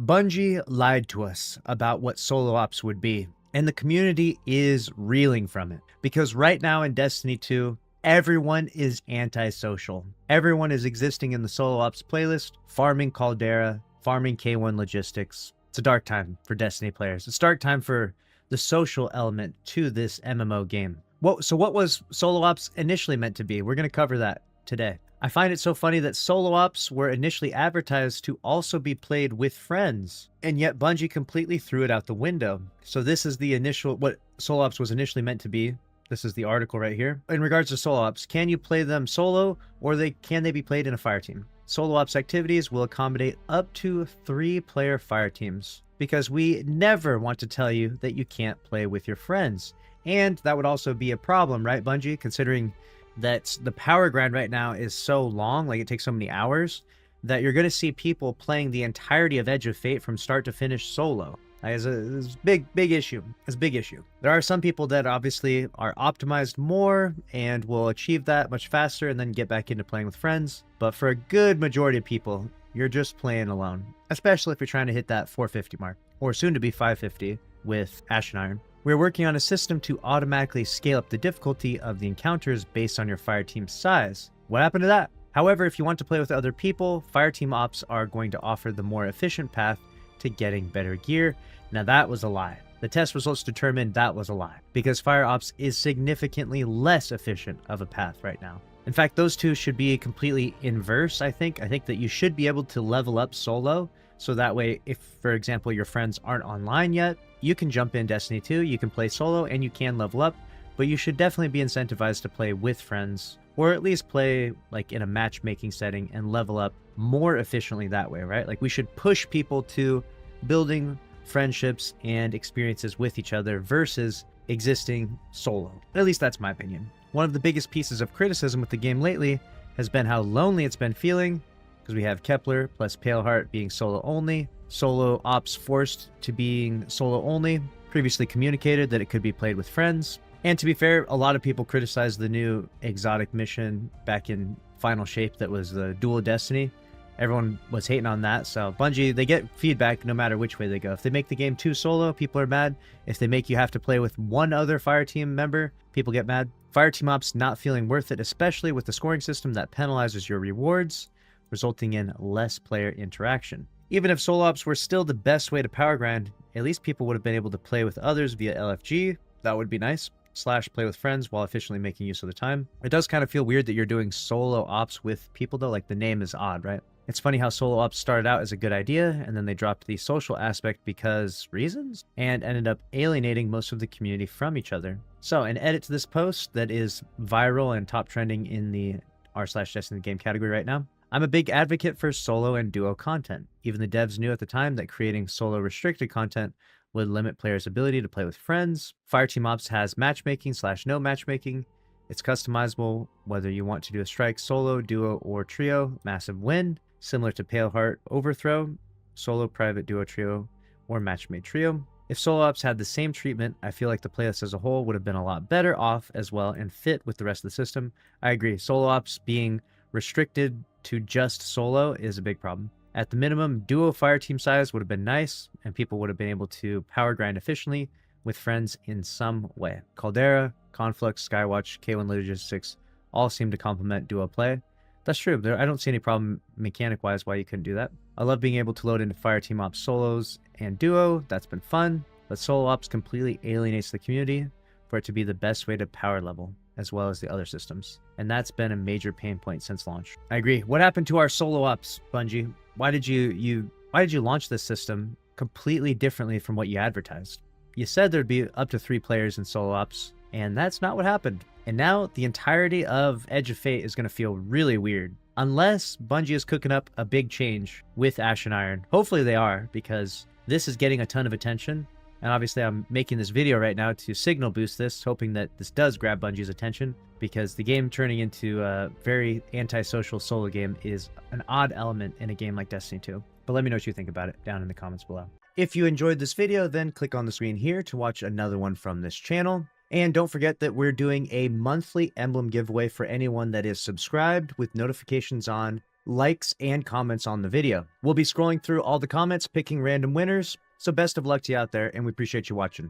Bungie lied to us about what solo ops would be, and the community is reeling from it. Because right now in Destiny 2, everyone is antisocial. Everyone is existing in the solo ops playlist, farming Caldera, farming K1 logistics. It's a dark time for Destiny players. It's a dark time for the social element to this MMO game. So what was solo ops initially meant to be? We're going to cover that today. I find it so funny that solo ops were initially advertised to also be played with friends, and yet Bungie completely threw it out the window. So this is the initial, what solo ops was initially meant to be. This is the article right here. In regards to solo ops, can you play them solo, or can they be played in a fire team? Solo ops activities will accommodate up to 3-player fire teams, because we never want to tell you that you can't play with your friends. And that would also be a problem, right, Bungie? Considering that the power grind right now is so long, like it takes so many hours, that you're going to see people playing the entirety of Edge of Fate from start to finish solo. It's a big issue. It's a big issue. There are some people that obviously are optimized more and will achieve that much faster and then get back into playing with friends. But for a good majority of people, you're just playing alone, especially if you're trying to hit that 450 mark, or soon to be 550 with Ashen Iron. We're working on a system to automatically scale up the difficulty of the encounters based on your fire team's size. What happened to that? However, if you want to play with other people, fire team ops are going to offer the more efficient path to getting better gear. Now that was a lie. The test results determined that was a lie, because fire ops is significantly less efficient of a path right now. In fact, those two should be completely inverse, I think. I think that you should be able to level up solo, so that way, if, for example, your friends aren't online yet, you can jump in Destiny 2, you can play solo, and you can level up, but you should definitely be incentivized to play with friends, or at least play like in a matchmaking setting and level up more efficiently that way, right? Like we should push people to building friendships and experiences with each other versus existing solo. At least that's my opinion. One of the biggest pieces of criticism with the game lately has been how lonely it's been feeling, because we have Kepler plus Paleheart being solo only, solo ops forced to being solo only, previously communicated that it could be played with friends. And to be fair, a lot of people criticized the new exotic mission back in Final Shape that was the dual Destiny. Everyone was hating on that, so Bungie, they get feedback no matter which way they go. If they make the game too solo, people are mad. If they make you have to play with one other fire team member, people get mad. Fire team ops not feeling worth it, especially with the scoring system that penalizes your rewards, resulting in less player interaction. Even if solo ops were still the best way to power grind, at least people would have been able to play with others via LFG. That would be nice. / play with friends while efficiently making use of the time. It does kind of feel weird that you're doing solo ops with people though, like the name is odd, right? It's funny how solo ops started out as a good idea and then they dropped the social aspect because reasons and ended up alienating most of the community from each other. So an edit to this post that is viral and top trending in the r/Destiny game category right now. I'm a big advocate for solo and duo content. Even the devs knew at the time that creating solo restricted content would limit players' ability to play with friends. Fireteam Ops has matchmaking / no matchmaking. It's customizable whether you want to do a strike solo, duo, or trio. Massive win, similar to Paleheart Overthrow, solo, private, duo, trio, or match-made trio. If solo ops had the same treatment, I feel like the playlist as a whole would have been a lot better off as well and fit with the rest of the system. I agree, solo ops being restricted to just solo is a big problem. At the minimum, duo fire team size would have been nice, and people would have been able to power grind efficiently with friends in some way. Caldera, Conflux, Skywatch, K1 Logistics all seem to complement duo play. That's true. I don't see any problem mechanic-wise why you couldn't do that. I love being able to load into fire team ops solos and duo. That's been fun, but solo ops completely alienates the community for it to be the best way to power level, as well as the other systems. And that's been a major pain point since launch. I agree. What happened to our solo ops, Bungie? Why did you launch this system completely differently from what you advertised? You said there'd be up to 3 players in solo ops, and that's not what happened. And now the entirety of Edge of Fate is going to feel really weird, unless Bungie is cooking up a big change with Ashen Iron. Hopefully they are, because this is getting a ton of attention. And obviously I'm making this video right now to signal boost this, hoping that this does grab Bungie's attention, because the game turning into a very antisocial solo game is an odd element in a game like Destiny 2. But let me know what you think about it down in the comments below. If you enjoyed this video, then click on the screen here to watch another one from this channel. And don't forget that we're doing a monthly emblem giveaway for anyone that is subscribed with notifications on, likes, and comments on the video. We'll be scrolling through all the comments, picking random winners. So best of luck to you out there, and we appreciate you watching.